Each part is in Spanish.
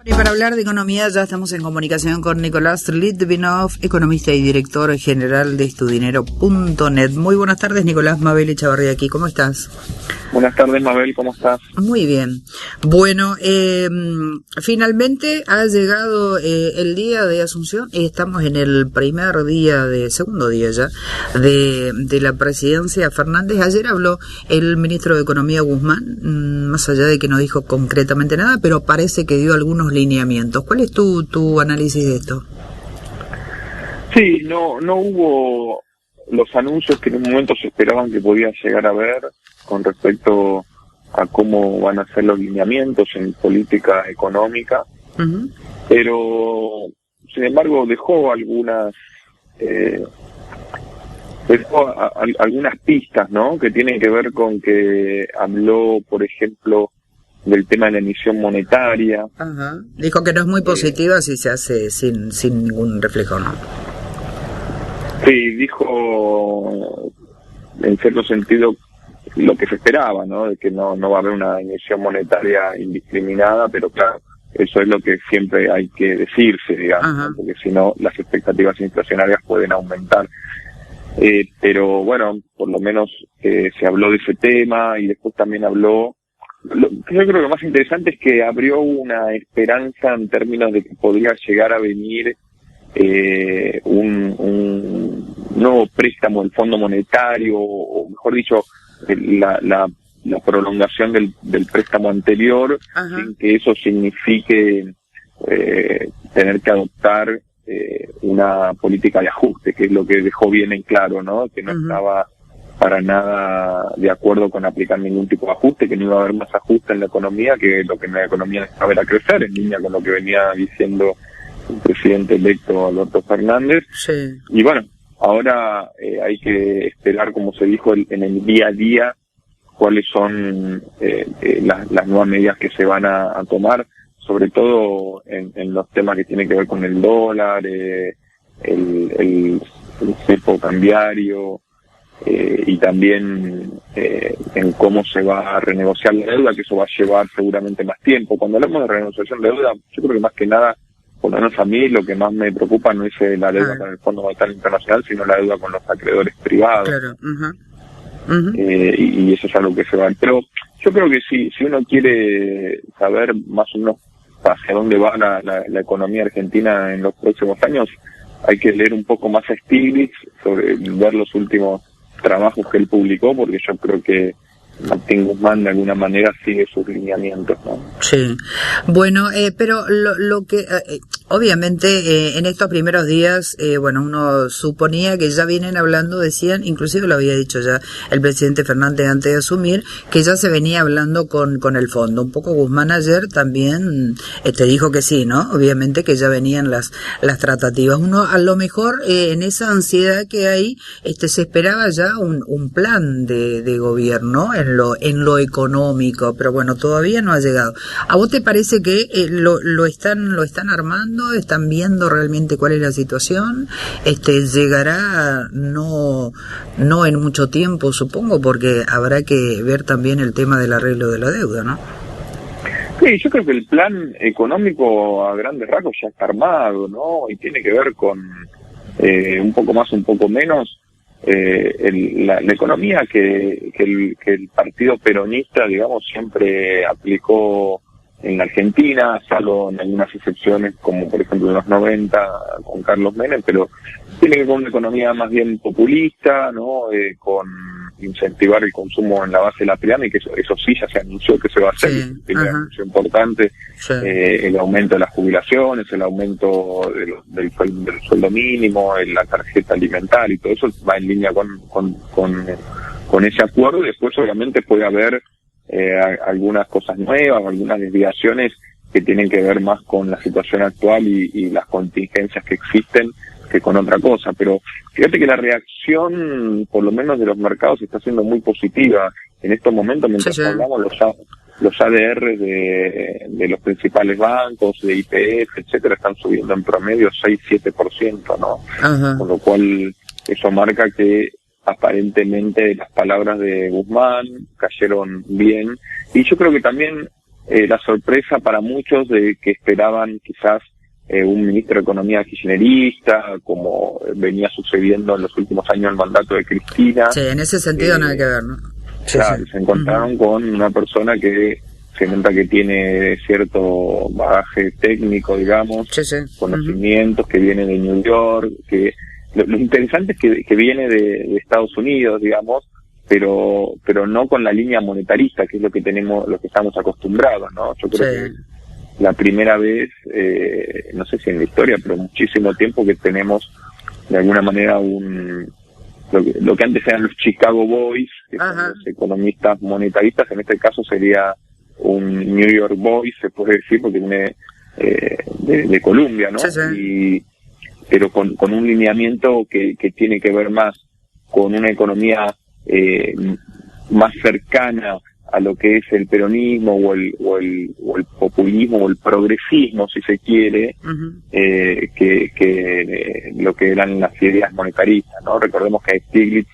Y para hablar de economía ya estamos en comunicación con Nicolás Litvinov, economista y director general de estudinero.net. Muy buenas tardes, Nicolás. Mabel Echavarría aquí, ¿cómo estás? Buenas tardes, Mabel, ¿cómo estás? Muy bien. Bueno, finalmente ha llegado el día de Asunción y estamos en el segundo día ya, de la presidencia Fernández. Ayer habló el ministro de Economía Guzmán, más allá de que no dijo concretamente nada, pero parece que dio algunos lineamientos. ¿Cuál es tu análisis de esto? Sí, no hubo los anuncios que en un momento se esperaban que podía llegar a ver con respecto a cómo van a ser los lineamientos en política económica, pero sin embargo dejó algunas algunas pistas, ¿no? Que tienen que ver con que habló, por ejemplo, del tema de la emisión monetaria. Dijo que no es muy positiva si se hace sin ningún reflejo, ¿no? Sí, dijo en cierto sentido lo que se esperaba, ¿no? De que no va a haber una emisión monetaria indiscriminada, pero claro, eso es lo que siempre hay que decirse, digamos, ¿no? Porque si no, las expectativas inflacionarias pueden aumentar. Pero bueno, por lo menos se habló de ese tema y después también habló. Yo creo que lo más interesante es que abrió una esperanza en términos de que podría llegar a venir un nuevo préstamo del Fondo Monetario, o mejor dicho, la prolongación del préstamo anterior, sin que eso signifique tener que adoptar una política de ajuste, que es lo que dejó bien en claro, ¿no? Que no estaba para nada de acuerdo con aplicar ningún tipo de ajuste, que no iba a haber más ajuste en la economía, que lo que en la economía necesitaba era crecer, en línea con lo que venía diciendo el presidente electo Alberto Fernández. Sí. Y bueno, ahora hay que esperar, como se dijo, en el día a día, cuáles son las nuevas medidas que se van a tomar, sobre todo en los temas que tienen que ver con el dólar, el cepo cambiario, y también en cómo se va a renegociar la deuda, que eso va a llevar seguramente más tiempo. Cuando hablamos de renegociación de deuda, yo creo que más que nada, por lo menos a mí, lo que más me preocupa no es la deuda con el Fondo Monetario Internacional, sino la deuda con los acreedores privados. Claro. Y eso es algo que se va. Pero yo creo que si uno quiere saber más o menos hacia dónde va la economía argentina en los próximos años, hay que leer un poco más a Stiglitz, ver los últimos trabajos que él publicó, porque yo creo que Martín Guzmán de alguna manera sigue sus lineamientos, ¿no? Sí. Bueno, pero lo que obviamente en estos primeros días, uno suponía que ya vienen hablando, decían, inclusive lo había dicho ya el presidente Fernández antes de asumir, que ya se venía hablando con el fondo. Un poco Guzmán ayer también dijo que sí, ¿no? Obviamente que ya venían las tratativas. Uno a lo mejor en esa ansiedad que hay, se esperaba ya un plan de gobierno en lo económico, pero bueno, todavía no ha llegado. ¿A vos te parece que lo están armando? ¿Están viendo realmente cuál es la situación? Llegará no en mucho tiempo, supongo, porque habrá que ver también el tema del arreglo de la deuda, ¿no? Sí, yo creo que el plan económico a grandes rasgos ya está armado, ¿no? Y tiene que ver con un poco más, un poco menos, la economía que el partido peronista, digamos, siempre aplicó en la Argentina, salvo en algunas excepciones, como por ejemplo en los 90 con Carlos Menem, pero tiene que ver con una economía más bien populista, ¿no? Con incentivar el consumo en la base de la pirámide, que eso sí ya se anunció que se va a hacer, tiene un anuncio importante, el aumento de las jubilaciones, el aumento del sueldo mínimo, la tarjeta alimentaria y todo eso va en línea con ese acuerdo. Y después obviamente puede haber algunas cosas nuevas, algunas desviaciones que tienen que ver más con la situación actual y las contingencias que existen que con otra cosa, pero fíjate que la reacción, por lo menos de los mercados, está siendo muy positiva en estos momentos. Mientras hablamos, los ADR de los principales bancos, de YPF, etcétera, están subiendo en promedio 6-7%, ¿no? Con lo cual eso marca que aparentemente las palabras de Guzmán cayeron bien, y yo creo que también la sorpresa para muchos de que esperaban quizás un ministro de Economía kirchnerista, como venía sucediendo en los últimos años el mandato de Cristina. Sí, en ese sentido nada que ver, ¿no? Sí, claro, se encontraron con una persona que se nota que tiene cierto bagaje técnico, digamos, conocimientos, que viene de New York, que lo interesante es que viene de Estados Unidos, digamos, pero no con la línea monetarista, que es lo que estamos acostumbrados, ¿no? Yo creo que la primera vez, no sé si en la historia, pero muchísimo tiempo que tenemos de alguna manera lo que antes eran los Chicago Boys, que son los economistas monetaristas, en este caso sería un New York Boy, se puede decir, porque viene de Columbia, ¿no? Pero con un lineamiento que tiene que ver más con una economía más cercana a lo que es el peronismo o el populismo o el progresismo, si se quiere, que lo que eran las ideas monetaristas, ¿no? Recordemos que Stiglitz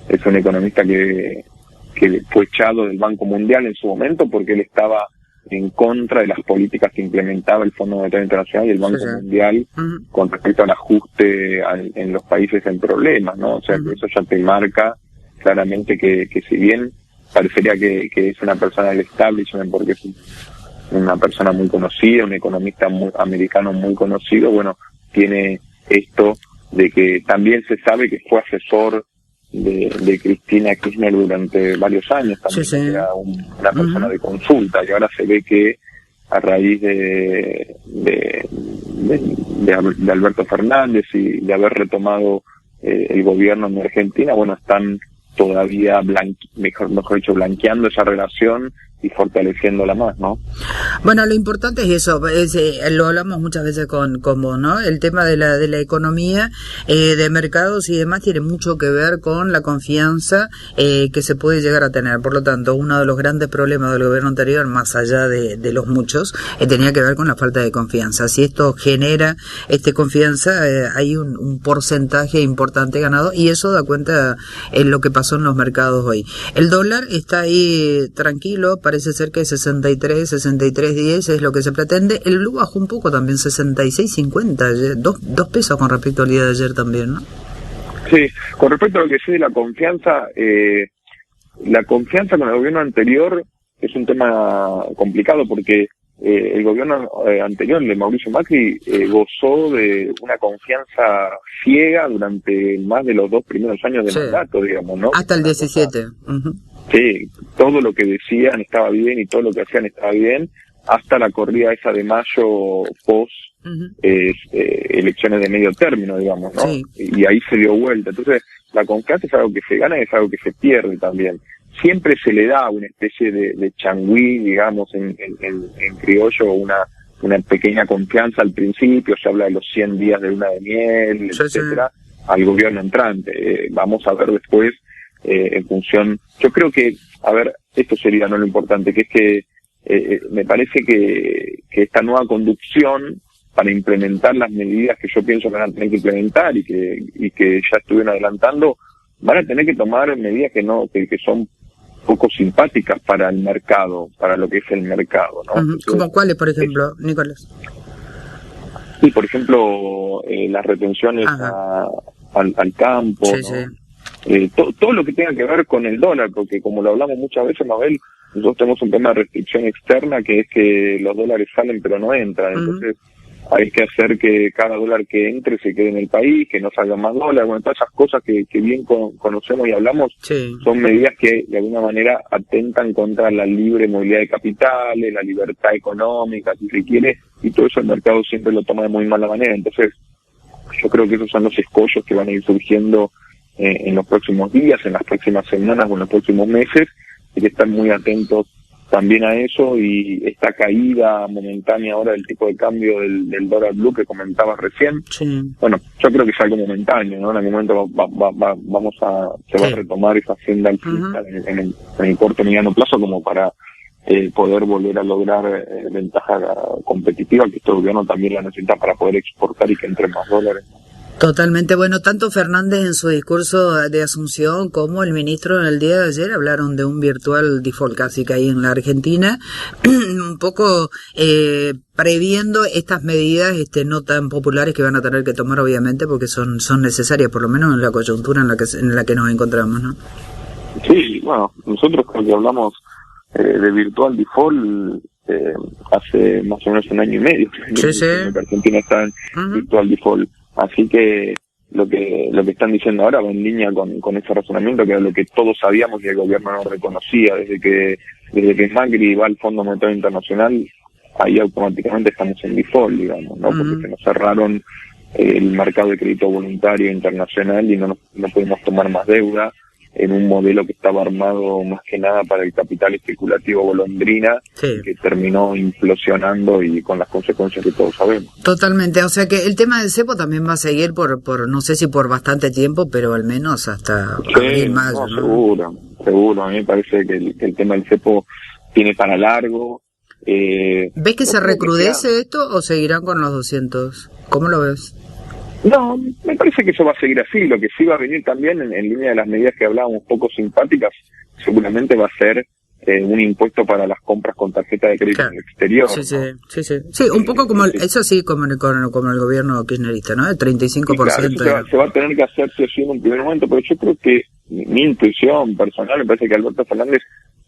es un economista que fue echado del Banco Mundial en su momento porque él estaba en contra de las políticas que implementaba el Fondo Monetario Internacional y el Banco Mundial con respecto al ajuste en los países en problemas, ¿no? O sea, que eso ya te marca claramente que si bien parecería que es una persona del establishment porque es una persona muy conocida, un economista americano muy conocido, bueno, tiene esto de que también se sabe que fue asesor de Cristina Kirchner durante varios años, también era una persona de consulta, y ahora se ve que a raíz de Alberto Fernández y de haber retomado el gobierno en Argentina, bueno, están todavía mejor dicho, blanqueando esa relación y fortaleciéndola más, ¿no? Bueno, lo importante es eso, lo hablamos muchas veces con vos, ¿no? El tema de la economía, de mercados y demás tiene mucho que ver con la confianza que se puede llegar a tener. Por lo tanto, uno de los grandes problemas del gobierno anterior, más allá de los muchos, tenía que ver con la falta de confianza. Si esto genera confianza, hay un porcentaje importante ganado, y eso da cuenta en lo que pasó en los mercados hoy. El dólar está ahí tranquilo, parece ser que 63.10 es lo que se pretende. El blue bajó un poco también, 66.50, dos pesos con respecto al día de ayer también, ¿no? Sí, con respecto a lo que sé de la confianza con el gobierno anterior es un tema complicado porque el gobierno anterior, el de Mauricio Macri, gozó de una confianza ciega durante más de los 2 primeros años de mandato, digamos, ¿no? Hasta el 17. Sí, todo lo que decían estaba bien y todo lo que hacían estaba bien, hasta la corrida esa de mayo post elecciones de medio término, digamos, ¿no? Sí. Y ahí se dio vuelta. Entonces, la confianza es algo que se gana y es algo que se pierde también. Siempre se le da una especie de changüí, digamos, en criollo, una pequeña confianza al principio, se habla de los 100 días de luna de miel, etcétera, al gobierno entrante. Vamos a ver después, en función, yo creo que, a ver, esto sería no lo importante, que es que me parece que esta nueva conducción para implementar las medidas que yo pienso que van a tener que implementar y que ya estuvieron adelantando, van a tener que tomar medidas que son poco simpáticas para el mercado, para lo que es el mercado, ¿no? Entonces, ¿como cuáles, por ejemplo, Nicolás? Sí, por ejemplo, las retenciones al campo, ¿no? Todo lo que tenga que ver con el dólar, porque como lo hablamos muchas veces, Mabel, nosotros tenemos un tema de restricción externa, que es que los dólares salen pero no entran, entonces hay que hacer que cada dólar que entre se quede en el país, que no salgan más dólares, bueno, todas esas cosas que bien conocemos y hablamos, son medidas que de alguna manera atentan contra la libre movilidad de capitales, la libertad económica, si se quiere, y todo eso el mercado siempre lo toma de muy mala manera. Entonces, yo creo que esos son los escollos que van a ir surgiendo en los próximos días, en las próximas semanas o en los próximos meses, hay que estar muy atentos también a eso, y esta caída momentánea ahora del tipo de cambio del dólar blue que comentabas recién, bueno, yo creo que es algo momentáneo, ¿no? En algún momento se va a retomar esa senda alcista en el corto y mediano plazo, como para poder volver a lograr ventaja competitiva, que este gobierno también la necesita para poder exportar y que entre más dólares. Totalmente. Bueno, tanto Fernández en su discurso de Asunción como el ministro en el día de ayer hablaron de un virtual default casi que hay en la Argentina, un poco previendo estas medidas no tan populares que van a tener que tomar obviamente porque son necesarias, por lo menos en la coyuntura en la que nos encontramos, ¿no? Sí, bueno, nosotros creo que hablamos de virtual default hace más o menos un año y medio. Sí. Que Argentina está en virtual default. Así que lo que están diciendo ahora va en línea con ese razonamiento, que era lo que todos sabíamos y el gobierno no reconocía. Desde que Macri va al Fondo Monetario Internacional, ahí automáticamente estamos en default, digamos, ¿no? Porque se nos cerraron el mercado de crédito voluntario internacional y no pudimos tomar más deuda en un modelo que estaba armado más que nada para el capital especulativo golondrina, sí, que terminó implosionando y con las consecuencias que todos sabemos. Totalmente, o sea que el tema del cepo también va a seguir por no sé si por bastante tiempo, pero al menos hasta abril, mayo, ¿no? Seguro, a mí me parece que el tema del cepo tiene para largo. ¿Ves que se recrudece esto o seguirán con los 200? ¿Cómo lo ves? No, me parece que eso va a seguir así. Lo que sí va a venir también en línea de las medidas que hablábamos poco simpáticas, seguramente va a ser un impuesto para las compras con tarjeta de crédito en el exterior. Sí, un poco como eso sí, como el gobierno kirchnerista, ¿no? El 35%. Claro, se va a tener que hacer sí en un primer momento, pero yo creo que mi intuición personal me parece que Alberto Fernández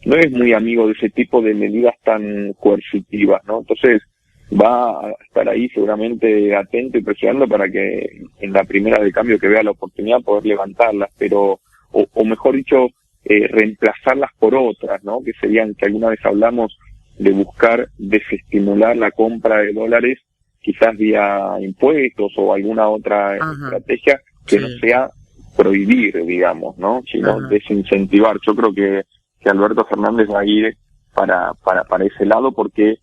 no es muy amigo de ese tipo de medidas tan coercitivas, ¿no? Entonces va a estar ahí seguramente atento y presionando para que en la primera de cambio que vea la oportunidad poder levantarlas, pero o mejor dicho, reemplazarlas por otras, ¿no? Que serían, que alguna vez hablamos de buscar desestimular la compra de dólares, quizás vía impuestos o alguna otra estrategia que no sea prohibir, digamos, ¿no? Sino desincentivar. Yo creo que Alberto Fernández va a ir para ese lado porque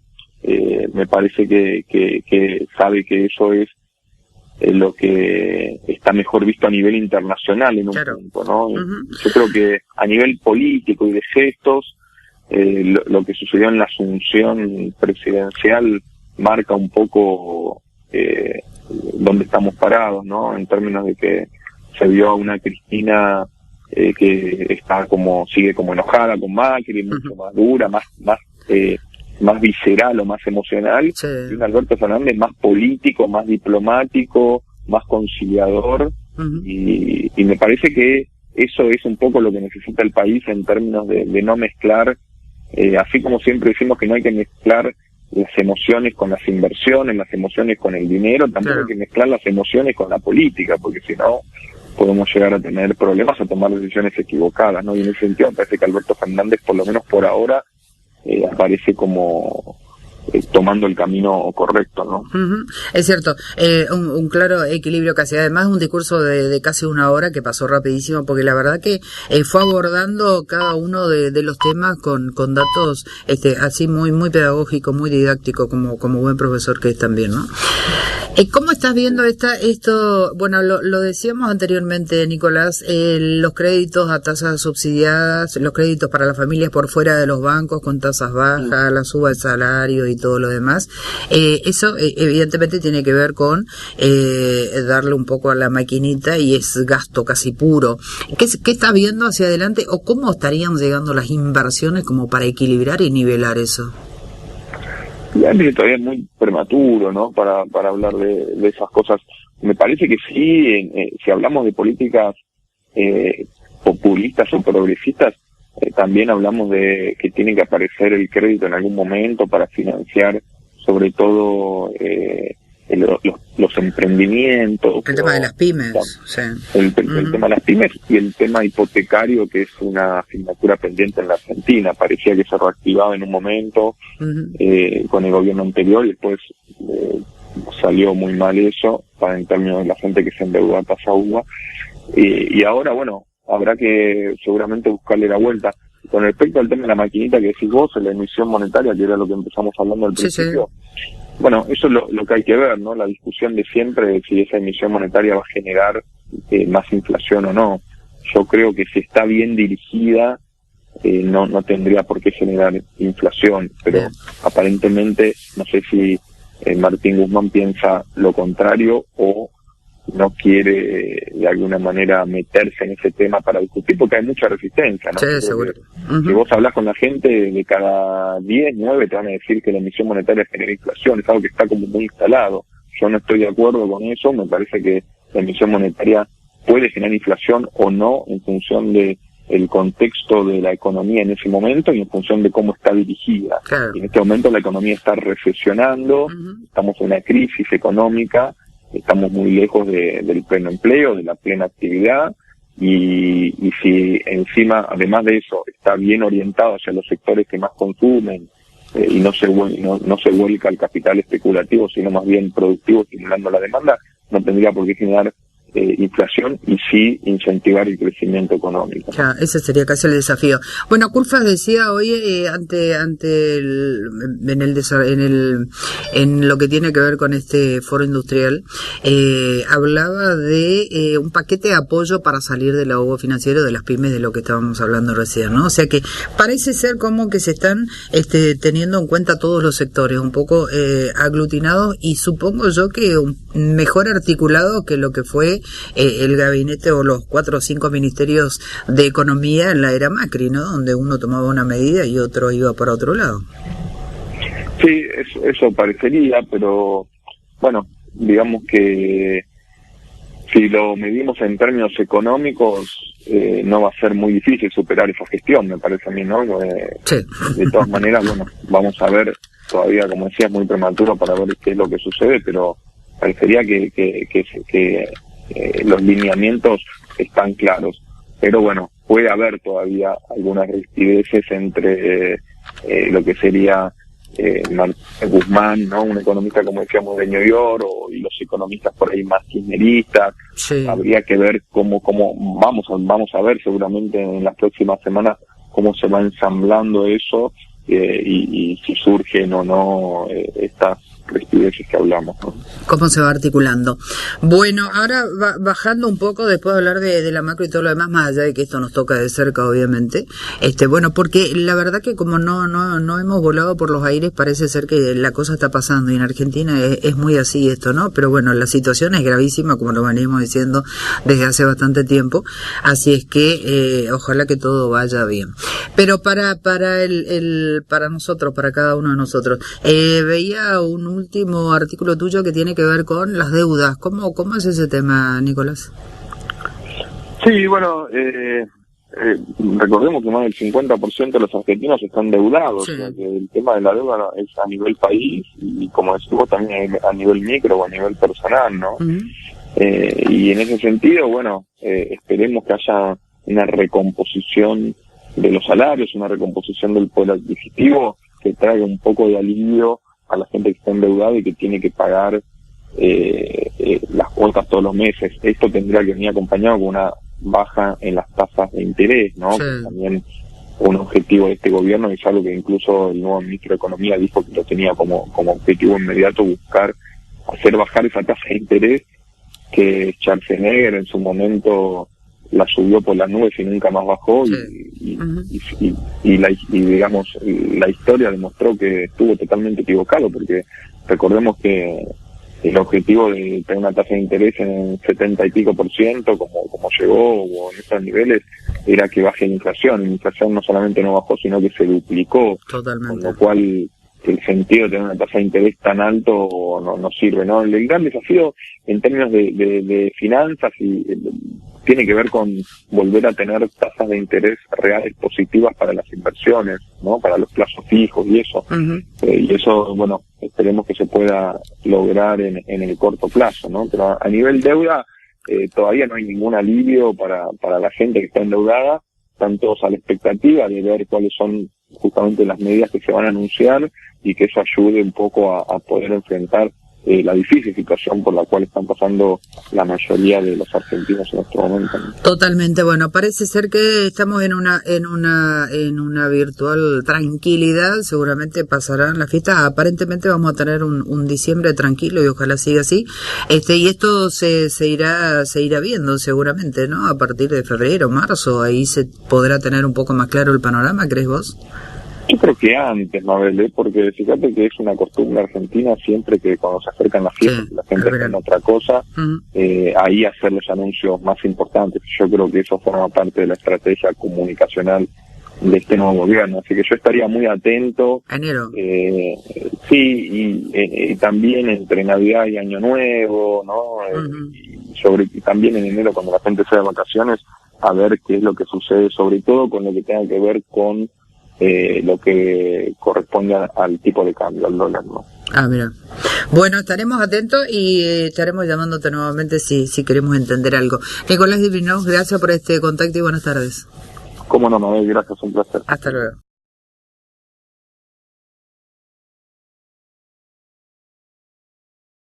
me parece que sabe que eso es lo que está mejor visto a nivel internacional en un punto, ¿no? Yo creo que a nivel político y de gestos, lo que sucedió en la asunción presidencial marca un poco dónde estamos parados, ¿no? En términos de que se vio a una Cristina que está sigue como enojada con Macri, mucho más dura, más visceral o más emocional, y un Alberto Fernández más político, más diplomático, más conciliador, y me parece que eso es un poco lo que necesita el país en términos de no mezclar, así como siempre decimos que no hay que mezclar las emociones con las inversiones, las emociones con el dinero, tampoco hay que mezclar las emociones con la política, porque si no podemos llegar a tener problemas, a tomar decisiones equivocadas, ¿no? Y en ese sentido me parece que Alberto Fernández, por lo menos por ahora, aparece como tomando el camino correcto, ¿no? Es cierto, un claro equilibrio casi, además un discurso de casi una hora que pasó rapidísimo, porque la verdad que fue abordando cada uno de los temas con datos así muy pedagógico, muy didáctico, como buen profesor que es también, ¿no? ¿Cómo estás viendo esto? Bueno, lo decíamos anteriormente, Nicolás, los créditos a tasas subsidiadas, los créditos para las familias por fuera de los bancos con tasas bajas, la suba del salario y todo lo demás. Eso evidentemente tiene que ver con darle un poco a la maquinita y es gasto casi puro. ¿Qué estás viendo hacia adelante o cómo estarían llegando las inversiones como para equilibrar y nivelar eso? Todavía es muy prematuro, ¿no? Para hablar de esas cosas. Me parece que sí, si hablamos de políticas populistas o progresistas, también hablamos de que tiene que aparecer el crédito en algún momento para financiar sobre todo los emprendimientos. El tema de las pymes. El tema de las pymes y el tema hipotecario, que es una asignatura pendiente en la Argentina. Parecía que se reactivaba en un momento con el gobierno anterior y después salió muy mal eso en términos de la gente que se endeudó a tasa uva. Y ahora, bueno, habrá que seguramente buscarle la vuelta. Con respecto al tema de la maquinita que decís vos, la emisión monetaria, que era lo que empezamos hablando al principio, bueno, eso es lo que hay que ver, ¿no? La discusión de siempre de si esa emisión monetaria va a generar más inflación o no. Yo creo que si está bien dirigida, no tendría por qué generar inflación, pero aparentemente, no sé si Martín Guzmán piensa lo contrario o no quiere de alguna manera meterse en ese tema para discutir, porque hay mucha resistencia, ¿no? Sí, seguro. Si vos hablas con la gente, de cada 10, 9 te van a decir que la emisión monetaria genera inflación, es algo que está como muy instalado. Yo no estoy de acuerdo con eso, me parece que la emisión monetaria puede generar inflación o no en función de el contexto de la economía en ese momento y en función de cómo está dirigida. Claro. Y en este momento la economía está recesionando, estamos en una crisis económica, estamos muy lejos del pleno empleo, de la plena actividad, y si encima, además de eso, está bien orientado hacia los sectores que más consumen, y no se vuelca al capital especulativo, sino más bien productivo, estimulando la demanda, no tendría por qué generar inflación y sí incentivar el crecimiento económico. Ya, ese sería casi el desafío. Bueno, Culfas decía hoy en lo que tiene que ver con este foro industrial, hablaba de un paquete de apoyo para salir del ahogo financiero de las pymes, de lo que estábamos hablando recién, ¿no? O sea que parece ser como que se están teniendo en cuenta todos los sectores, un poco aglutinados, y supongo yo que mejor articulado que lo que fue el gabinete o los 4 o 5 ministerios de economía en la era Macri, ¿no? Donde uno tomaba una medida y otro iba para otro lado. Sí, eso parecería, pero bueno, digamos que si lo medimos en términos económicos, no va a ser muy difícil superar esa gestión, me parece a mí, ¿no? Sí. De todas maneras, bueno, vamos a ver, todavía, como decía, es muy prematuro para ver qué es lo que sucede, pero parecería que los lineamientos están claros. Pero bueno, puede haber todavía algunas rispideces entre lo que sería Martín Guzmán, ¿no? Un economista, como decíamos, de New York, y los economistas por ahí más kirchneristas. Sí. Habría que ver cómo vamos a ver seguramente en las próximas semanas cómo se va ensamblando eso, y si surgen o no estas rispideces que hablamos, ¿no? Cómo se va articulando. Bueno, ahora bajando un poco, después de hablar de la macro y todo lo demás, más allá de que esto nos toca de cerca, obviamente, bueno, porque la verdad que como no hemos volado por los aires, parece ser que la cosa está pasando, y en Argentina es muy así esto, ¿no? Pero bueno, la situación es gravísima, como lo venimos diciendo desde hace bastante tiempo, así es que ojalá que todo vaya bien. Pero para nosotros, para cada uno de nosotros, veía un último artículo tuyo que tiene que ver con las deudas. ¿Cómo es ese tema, Nicolás? Sí, bueno, recordemos que más del 50% de los argentinos están endeudados, Sí. O sea que el tema de la deuda es a nivel país, y como decís vos, también a nivel micro o a nivel personal, ¿no? Uh-huh. Y en ese sentido, bueno, esperemos que haya una recomposición de los salarios, una recomposición del poder adquisitivo que traiga un poco de alivio a la gente que está endeudada y que tiene que pagar las cuotas todos los meses. Esto tendría que venir acompañado con una baja en las tasas de interés, ¿no? Sí. Que también un objetivo de este gobierno, y es algo que incluso el nuevo ministro de Economía dijo que lo tenía como objetivo inmediato, buscar hacer bajar esa tasa de interés que Schwarzenegger en su momento la subió por las nubes y nunca más bajó. Sí. Y digamos, la historia demostró que estuvo totalmente equivocado, porque recordemos que el objetivo de tener una tasa de interés en 70 y pico %, como llegó, o en esos niveles, era que baje la inflación. La inflación no solamente no bajó, sino que se duplicó. Totalmente. Con lo cual el sentido de tener una tasa de interés tan alto no sirve, ¿no? El gran desafío en términos de finanzas tiene que ver con volver a tener tasas de interés reales positivas para las inversiones, ¿no? Para los plazos fijos y eso. Uh-huh. Y eso, bueno, esperemos que se pueda lograr en el corto plazo, ¿no? Pero a nivel deuda, todavía no hay ningún alivio para la gente que está endeudada. Están todos a la expectativa de ver cuáles son justamente las medidas que se van a anunciar, y que eso ayude un poco a poder enfrentar la difícil situación por la cual están pasando la mayoría de los argentinos en este momento, ¿no? Totalmente. Bueno, parece ser que estamos en una virtual tranquilidad. Seguramente pasarán las fiestas. Aparentemente vamos a tener un diciembre tranquilo, y ojalá siga así. Y esto se irá viendo seguramente, ¿no? A partir de febrero, marzo, ahí se podrá tener un poco más claro el panorama, ¿crees vos? Yo creo que antes, Mabel, porque fíjate que es una costumbre argentina siempre que cuando se acercan las fiestas, Sí, la gente está en otra cosa, ahí hacer los anuncios más importantes. Yo creo que eso forma parte de la estrategia comunicacional de este nuevo gobierno, así que yo estaría muy atento. Enero. Sí, y también entre Navidad y Año Nuevo, ¿no? Y también en enero cuando la gente se da de vacaciones, a ver qué es lo que sucede, sobre todo con lo que tenga que ver con lo que corresponde al tipo de cambio, al dólar, ¿no? Ah, mira. Bueno, estaremos atentos y estaremos llamándote nuevamente si queremos entender algo. Nicolás Divinov, gracias por este contacto y buenas tardes. Cómo no, Mabel, gracias, un placer. Hasta luego.